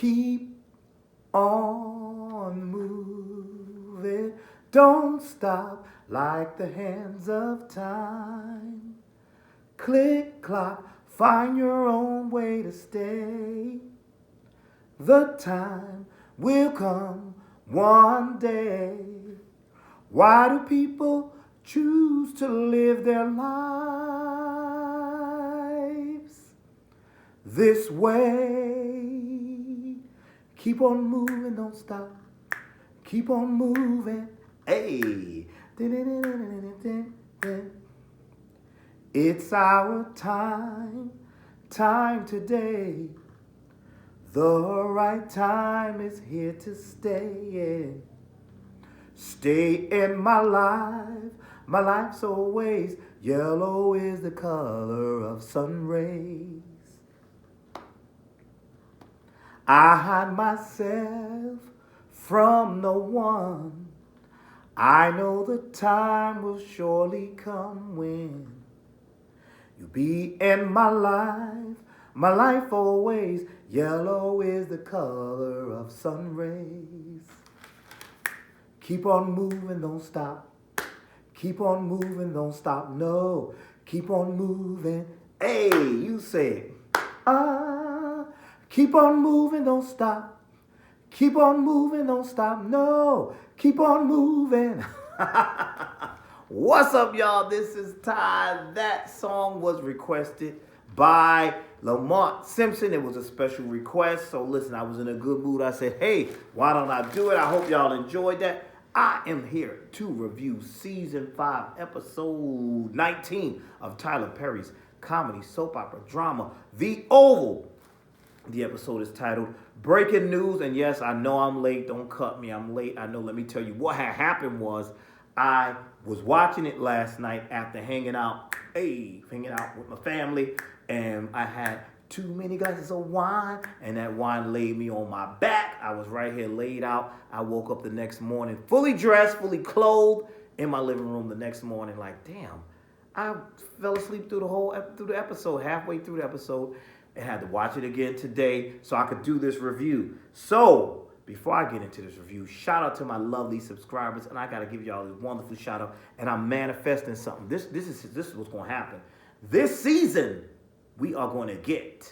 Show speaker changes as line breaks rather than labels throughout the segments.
Keep on moving. Don't stop like the hands of time. Click, clock, find your own way to stay. The time will come one day. Why do people choose to live their lives this way? Keep on moving, don't stop. Keep on moving. Hey. It's our time today. The right time is here to stay. Stay in my life's always yellow is the color of sun rays. I hide myself from no one. I know the time will surely come when you'll be in my life always yellow is the color of sun rays. Keep on moving, don't stop. Keep on moving, don't stop. No, keep on moving. Hey, you say it. Keep on moving, don't stop. Keep on moving, don't stop. No, keep on moving. What's up, y'all? This is Ty. That song was requested by Lamont Simpson. It was a special request. So listen, I was in a good mood. I said, hey, why don't I do it? I hope y'all enjoyed that. I am here to review Season 5, Episode 19 of Tyler Perry's comedy soap opera drama, The Oval. The episode is titled Breaking News. And yes, I know I'm late. Don't cut me. I'm late. I know. Let me tell you what had happened was I was watching it last night after hanging out with my family. And I had too many glasses of wine. And that wine laid me on my back. I was right here laid out. I woke up the next morning fully dressed, fully clothed in my living room the next morning. Like, damn, I fell asleep through the episode, halfway through the episode. And had to watch it again today so I could do this review. So, before I get into this review, shout out to my lovely subscribers. And I got to give y'all this wonderful shout out. And I'm manifesting something. This is what's going to happen. This season, we are going to get,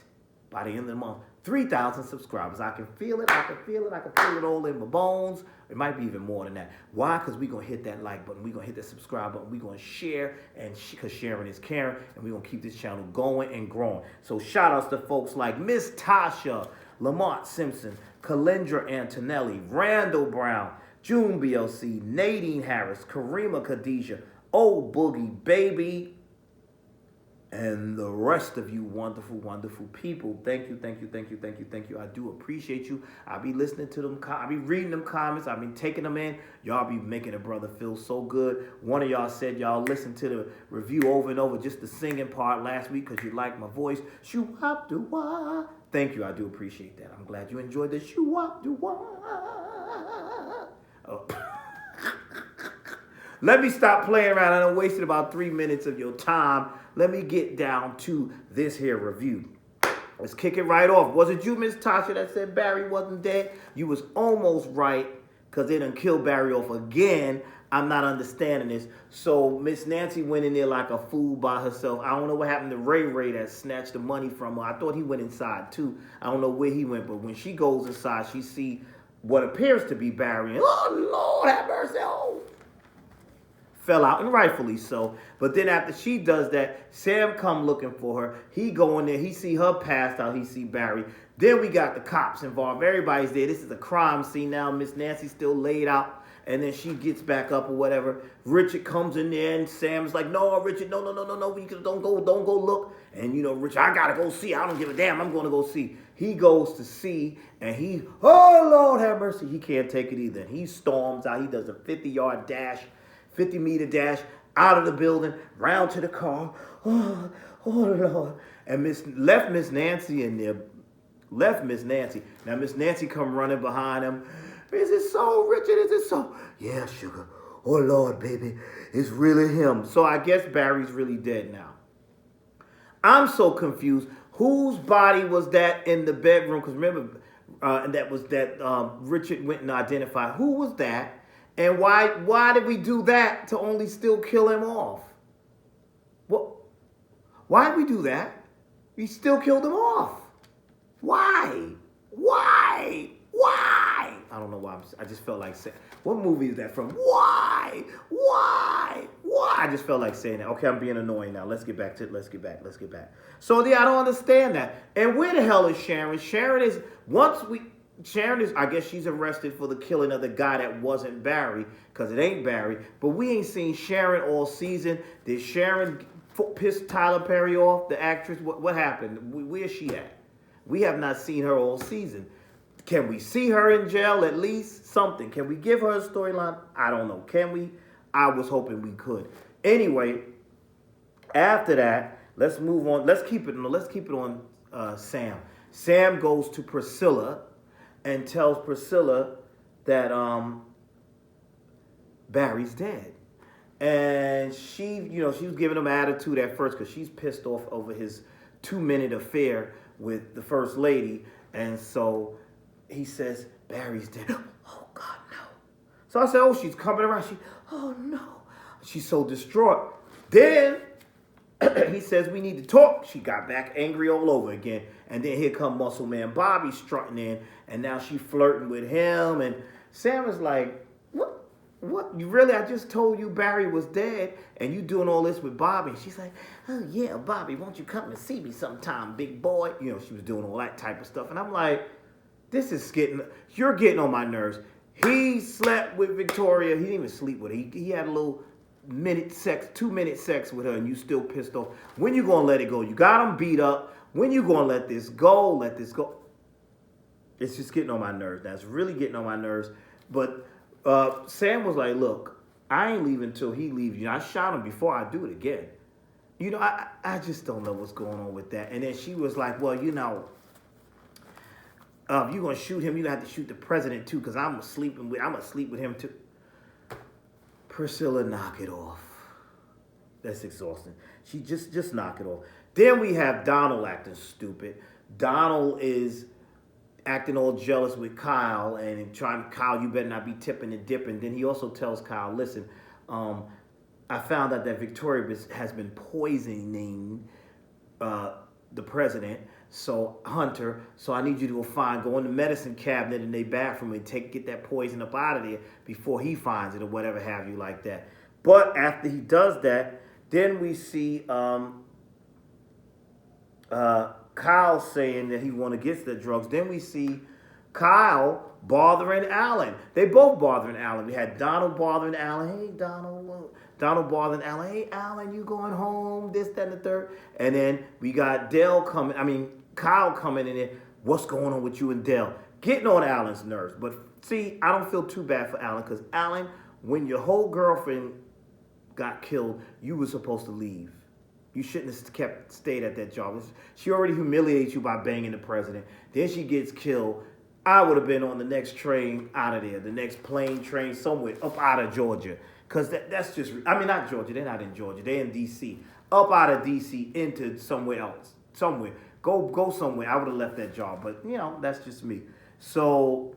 by the end of the month, 3,000 subscribers. I can feel it. I can feel it all in my bones. It might be even more than that. Why? Because we're going to hit that like button. We're going to hit that subscribe button. We're going to share, and because sharing is caring, and we're going to keep this channel going and growing. So shout outs to folks like Miss Tasha, Lamont Simpson, Kalendra Antonelli, Randall Brown, June BLC, Nadine Harris, Karima Khadijah, Oh Boogie Baby, and the rest of you wonderful, wonderful people. Thank you. I do appreciate you. I'll be listening to them. I'll be reading them comments. I've been taking them in. Y'all be making a brother feel so good. One of y'all said y'all listened to the review over and over, just the singing part last week because you liked my voice. Shoo-wop-doo-wah. Thank you. I do appreciate that. I'm glad you enjoyed the shoo-wop-doo-wah. Oh. Let me stop playing around. I done wasted about 3 minutes of your time. Let me get down to this here review. Let's kick it right off. Was it you, Miss Tasha, that said Barry wasn't dead? You was almost right, because they done killed Barry off again. I'm not understanding this. So Miss Nancy went in there like a fool by herself. I don't know what happened to Ray Ray that snatched the money from her. I thought he went inside too. I don't know where he went, but when she goes inside, she see what appears to be Barry. And, oh, Lord, have mercy. Oh. Fell out, and rightfully so. But then after she does that, Sam come looking for her. He go in there. He see her passed out. He see Barry. Then we got the cops involved. Everybody's there. This is a crime scene now. Miss Nancy's still laid out. And then she gets back up or whatever. Richard comes in there, and Sam's like, no, Richard, no. Don't go look. And, you know, Richard, I got to go see. I don't give a damn. I'm going to go see. He goes to see, and oh, Lord have mercy. He can't take it either. And he storms out. He does a 50-yard dash. 50-meter dash out of the building, round to the car. Oh Lord. And left Miss Nancy in there. Left Miss Nancy. Now Miss Nancy come running behind him. Is it so, Richard? Is it so? Yeah, sugar. Oh Lord, baby. It's really him. So I guess Barry's really dead now. I'm so confused. Whose body was that in the bedroom? Because remember, and Richard went and identified who was that, and why did we do that to only still kill him off? What? Why did we do that? We still killed him off. Why? Why? Why? I don't know why. I just felt like saying, what movie is that from? Why? Why? Why? I just felt like saying that. Okay, I'm being annoying now. Let's get back. So yeah, I don't understand that. And where the hell is Sharon? Sharon is, I guess she's arrested for the killing of the guy that wasn't Barry, because it ain't Barry. But we ain't seen Sharon all season. Did Sharon piss Tyler Perry off, the actress? What happened? Where's she at? We have not seen her all season. Can we see her in jail at least? Something. Can we give her a storyline? I don't know. Can we? I was hoping we could. Anyway, after that, let's move on. Let's keep it on Sam. Sam goes to Priscilla and tells Priscilla that Barry's dead. And she was giving him attitude at first because she's pissed off over his 2-minute affair with the first lady. And so he says, Barry's dead. Oh, God, no. So I said, oh, she's coming around. Oh, no. She's so distraught. Then he says, we need to talk. She got back angry all over again. And then here come Muscle Man Bobby strutting in. And now she flirting with him. And Sam is like, what? You really? I just told you Barry was dead. And you doing all this with Bobby. And she's like, oh, yeah, Bobby, won't you come and see me sometime, big boy? She was doing all that type of stuff. And I'm like, you're getting on my nerves. He slept with Victoria. He didn't even sleep with her. He had a little 2-minute sex with her, and you still pissed off. When you gonna let it go? You got him beat up. When you gonna let this go? Let this go. It's just getting on my nerves. That's really getting on my nerves. But Sam was like, look, I ain't leaving until he leaves. I shot him before I do it again. I just don't know what's going on with that. And then she was like, well, if you're going to shoot him, you have to shoot the president too, because I'm going to sleep with him too. Priscilla, knock it off. That's exhausting. She just knock it off. Then we have Donald acting stupid. Donald is acting all jealous with Kyle and Kyle, you better not be tipping and dipping. Then he also tells Kyle, listen, I found out that Victoria has been poisoning the president, Hunter, so I need you to go in the medicine cabinet in their bathroom and get that poison up out of there before he finds it or whatever have you like that. But after he does that, then we see Kyle saying that he want to get the drugs. Then we see Kyle bothering Alan. They both bothering Alan. We had Donald bothering Alan. Hey, Donald. Donald bothering Alan. Hey, Alan, you going home? This, that, and the third. And then we got Kyle coming in there. What's going on with you and Dale? Getting on Alan's nerves. But see, I don't feel too bad for Alan because Alan, when your whole girlfriend got killed, you were supposed to leave. You shouldn't have stayed at that job. She already humiliates you by banging the president. Then she gets killed. I would have been on the next train out of there, the next plane train somewhere up out of Georgia. Because that's just, not Georgia. They're not in Georgia. They're in D.C. Up out of D.C. into somewhere else. Somewhere. Go somewhere. I would have left that job. But, that's just me. So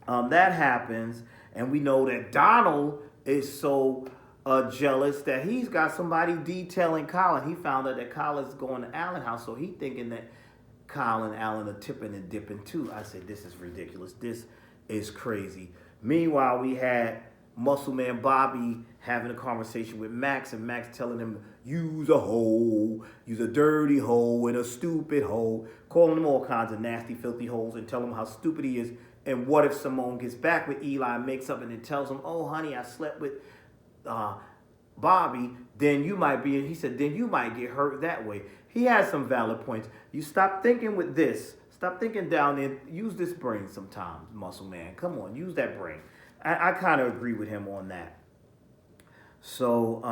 that happens. And we know that Donald is so jealous that he's got somebody detailing Kyle. And he found out that Kyle is going to Allen's house. So he thinking that Kyle and Alan are tipping and dipping too. I said, this is ridiculous. This is crazy. Meanwhile, we had Muscle Man Bobby having a conversation with Max, and Max telling him, you's a hoe, you's a dirty hoe and a stupid hoe, calling him all kinds of nasty, filthy hoes and telling him how stupid he is. And what if Simone gets back with Eli, makes up, and then tells him, oh, honey, I slept with Bobby, then you might get hurt that way. He has some valid points. You stop thinking with this. Stop thinking down there. Use this brain sometimes, Muscle Man. Come on, use that brain. I kind of agree with him on that. So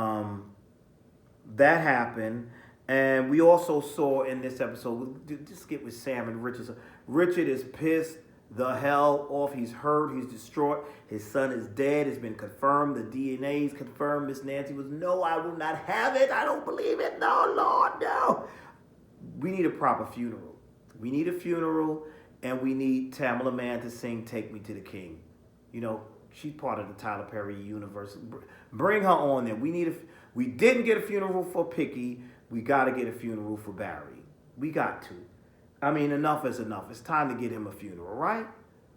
that happened. And we also saw in this episode, just get with Sam and Richard. Richard is pissed the hell off. He's hurt. He's distraught. His son is dead. It's been confirmed. The DNA is confirmed. Miss Nancy was, no, I will not have it. I don't believe it. No, Lord, no. We need a proper funeral. We need a funeral. and we need Tamala Mann to sing "Take Me to the King." You know, she's part of the Tyler Perry universe. Bring her on there. We didn't get a funeral for Picky. We got to get a funeral for Barry. We got to. I mean, enough is enough. It's time to get him a funeral, right?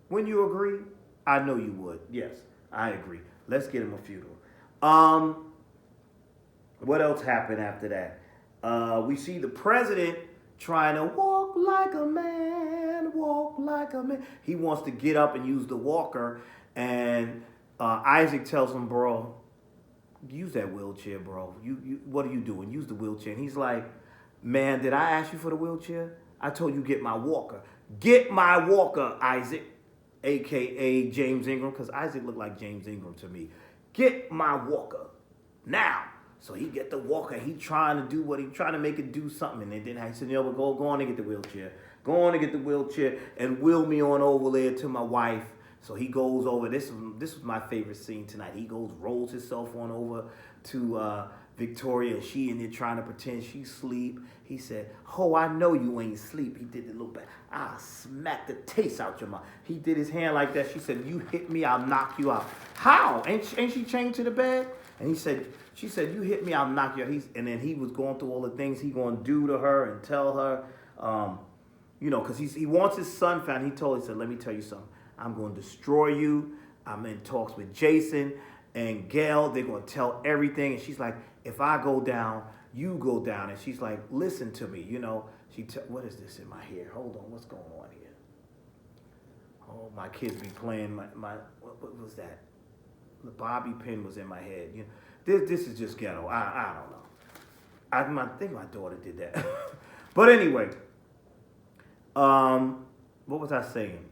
Wouldn't you agree? I know you would. Yes, I agree. Let's get him a funeral. What else happened after that? We see the president trying to walk like a man, walk like a man. He wants to get up and use the walker, and Isaac tells him, bro, use that wheelchair, bro. You, what are you doing? Use the wheelchair. And he's like, man, did I ask you for the wheelchair? I told you get my walker. Get my walker, Isaac, a.k.a. James Ingram, because Isaac looked like James Ingram to me. Get my walker now. So he get the walker. He trying to do what he trying to make it do something. And then I said, yo, go on and get the wheelchair. Go on and get the wheelchair and wheel me on over there to my wife. So he goes over. This was my favorite scene tonight. He goes, rolls himself on over to Victoria. She in there trying to pretend she's asleep. He said, oh, I know you ain't asleep. He did the little bit. I'll smack the taste out your mouth. He did his hand like that. She said, you hit me, I'll knock you out. How? Ain't she chained to the bed? And she said, you hit me, I'll knock you out. And then he was going through all the things he going to do to her and tell her, you know, because he wants his son found. He said, let me tell you something. I'm going to destroy you. I'm in talks with Jason and Gail. They're going to tell everything. And she's like, if I go down, you go down. And she's like, listen to me. You know, what is this in my hair? Hold on. What's going on here? Oh, my kids be playing what was that? The bobby pin was in my head. You know, this is just ghetto. I don't know. I think my daughter did that. But anyway, what was I saying?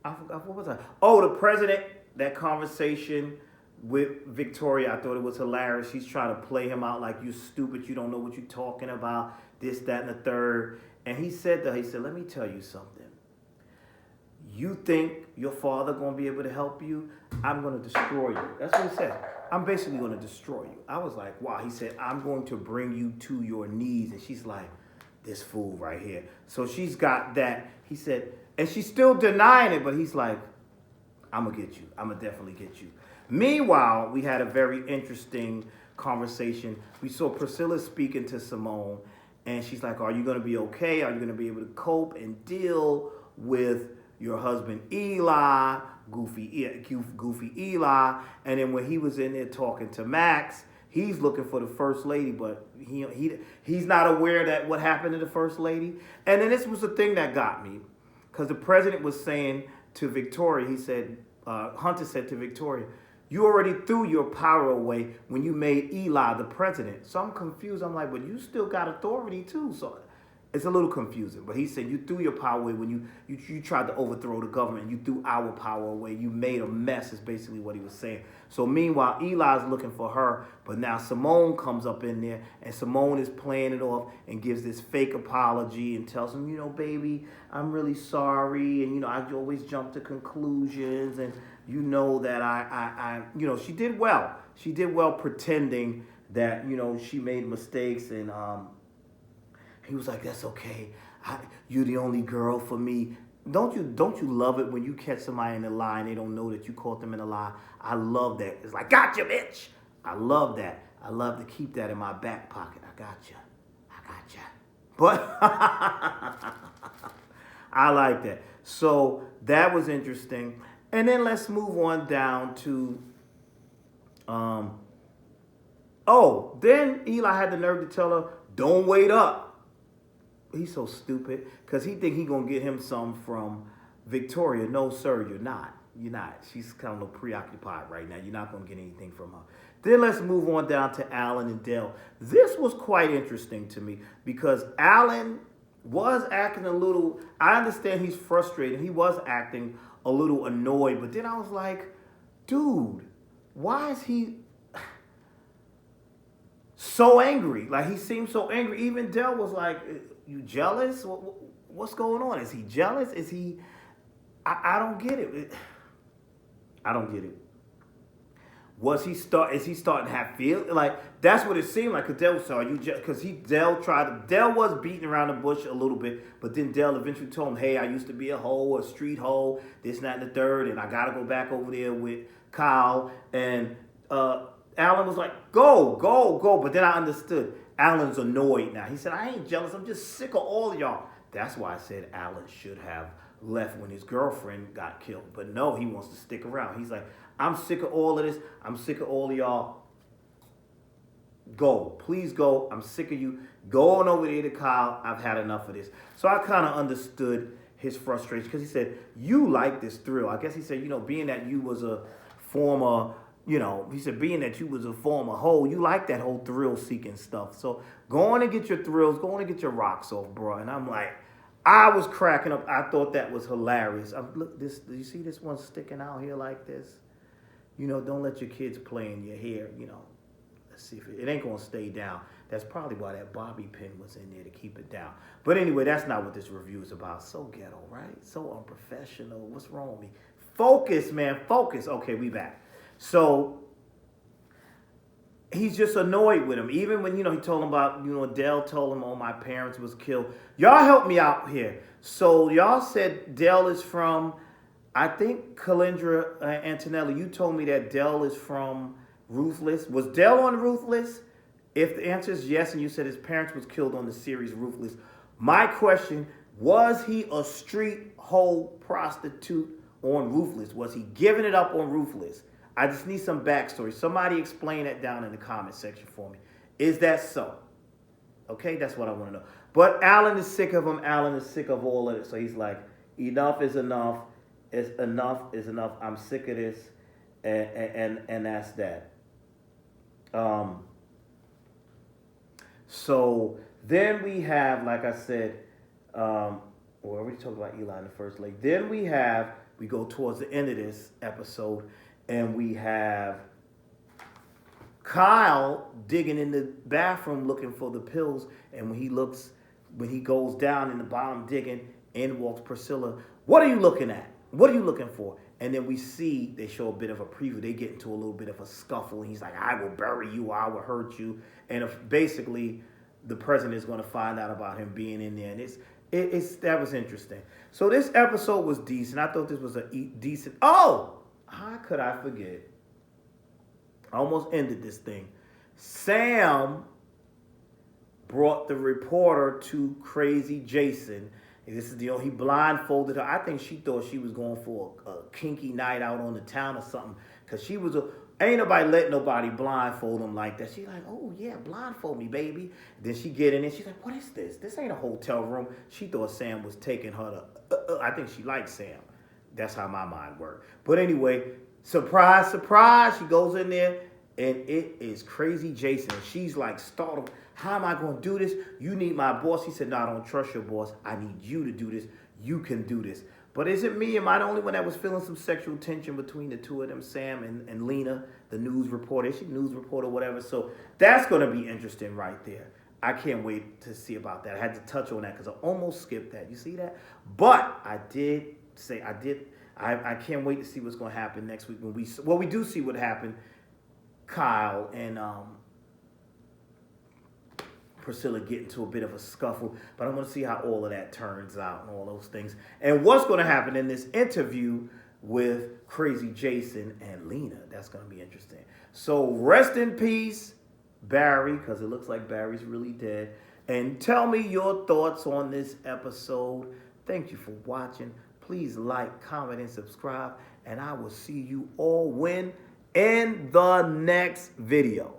I forgot, what was I? Oh, the president, that conversation with Victoria, I thought it was hilarious. She's trying to play him out like, you stupid, you don't know what you're talking about, this, that, and the third. And he said to her, let me tell you something. You think your father going to be able to help you? I'm going to destroy you. That's what he said. I'm basically going to destroy you. I was like, wow. He said, I'm going to bring you to your knees. And she's like, this fool right here. So she's got that. He said, and she's still denying it, but he's like, I'm going to get you. I'm going to definitely get you. Meanwhile, we had a very interesting conversation. We saw Priscilla speaking to Simone, and she's like, are you going to be okay? Are you going to be able to cope and deal with your husband Eli, goofy Eli? And then when he was in there talking to Max, he's looking for the first lady, but he's not aware that what happened to the first lady. And then this was the thing that got me, because the president was saying to Victoria, he said, Hunter said to Victoria, you already threw your power away when you made Eli the president. So I'm confused. I'm like, but you still got authority too. So it's a little confusing. But he said you threw your power away when you tried to overthrow the government. You threw our power away. You made a mess is basically what he was saying. So meanwhile, Eli's looking for her. But now Simone comes up in there, and Simone is playing it off and gives this fake apology and tells him, you know, baby, I'm really sorry. And, you know, I always jump to conclusions. And, you know, that I you know, she did well. She did well pretending that, you know, she made mistakes. And he was like, that's okay. You're the only girl for me. Don't you love it when you catch somebody in a lie and they don't know that you caught them in a lie? I love that. It's like, gotcha, bitch. I love that. I love to keep that in my back pocket. I gotcha. But I like that. So that was interesting. And then let's move on down to, then Eli had the nerve to tell her, don't wait up. He's so stupid because he think he gonna get him some from Victoria. No, sir, you're not. You're not. She's kind of a little preoccupied right now. You're not gonna get anything from her. Then let's move on down to Alan and Dell. This was quite interesting to me because Alan was acting a little, I understand he's frustrated. He was acting a little annoyed, but then I was like, dude, why is he so angry? Like, he seemed so angry. Even Dell was like, you jealous? What's going on? Is he jealous? Is he... I don't get it. I don't get it. Is he starting to have feel like that's what it seemed like? Cause Dell saw you because Dell was beating around the bush a little bit, but then Dell eventually told him, "Hey, I used to be a hoe, a street hoe, this, that, and the third, and I gotta go back over there with Kyle." And Alan was like, "Go, go, go," but then I understood. Alan's annoyed now. He said, "I ain't jealous. I'm just sick of all of y'all." That's why I said Alan should have left when his girlfriend got killed. But no, he wants to stick around. He's like, "I'm sick of all of this. I'm sick of all of y'all. Go. Please go. I'm sick of you. Go on over there to Kyle. I've had enough of this." So I kind of understood his frustration because he said, "You like this thrill." I guess he said, being that you was a former, he said, being that you was a former hoe, you like that whole thrill-seeking stuff. So go on and get your thrills. Go on and get your rocks off, bro. And I'm like, I was cracking up. I thought that was hilarious. Look, do you see this one sticking out here like this? Don't let your kids play in your hair. Let's see if it ain't gonna stay down. That's probably why that bobby pin was in there to keep it down. But anyway, that's not what this review is about. So ghetto, right? So unprofessional. What's wrong with me? Focus, man. Focus. Okay, we back. So he's just annoyed with him. Even when, he told him about, Dell told him, "Oh, my parents was killed." Y'all help me out here. So y'all said Dell is from, I think, Calendra Antonelli. You told me that Dell is from Ruthless. Was Dell on Ruthless? If the answer is yes, and you said his parents was killed on the series Ruthless, my question, was he a street hoe prostitute on Ruthless? Was he giving it up on Ruthless? I just need some backstory. Somebody explain that down in the comment section for me. Is that so? Okay, that's what I want to know. But Alan is sick of him. Alan is sick of all of it. So he's like, enough is enough. Enough is enough. I'm sick of this. And that's that. So then we have, like I said, we already talked about Eli in the first leg. Then we go towards the end of this episode, and we have Kyle digging in the bathroom looking for the pills. And when he goes down in the bottom digging, in walks Priscilla. "What are you looking at? What are you looking for?" And then they show a bit of a preview. They get into a little bit of a scuffle. And he's like, "I will bury you. I will hurt you." And basically, the president is going to find out about him being in there. And that was interesting. So this episode was decent. I thought this was a decent. Oh! How could I forget? I almost ended this thing. Sam brought the reporter to Crazy Jason. And this is he blindfolded her. I think she thought she was going for a kinky night out on the town or something. Because ain't nobody let nobody blindfold them like that. She's like, "Oh yeah, blindfold me, baby." Then she get in and she's like, "What is this? This ain't a hotel room." She thought Sam was taking her to, I think she liked Sam. That's how my mind worked. But anyway, surprise, surprise. She goes in there and it is Crazy Jason. And she's like startled. "How am I going to do this? You need my boss." He said, "No, I don't trust your boss. I need you to do this. You can do this." But is it me? Am I the only one that was feeling some sexual tension between the two of them, Sam and Lena, the news reporter? Is she news reporter, whatever? So that's going to be interesting right there. I can't wait to see about that. I had to touch on that because I almost skipped that. You see that? But I can't wait to see what's going to happen next week when we do see what happened. Kyle and Priscilla get into a bit of a scuffle, but I want to see how all of that turns out and all those things. And what's going to happen in this interview with Crazy Jason and Lena. That's going to be interesting. So rest in peace, Barry, because it looks like Barry's really dead. And tell me your thoughts on this episode. Thank you for watching. Please like, comment, and subscribe. And I will see you all in the next video.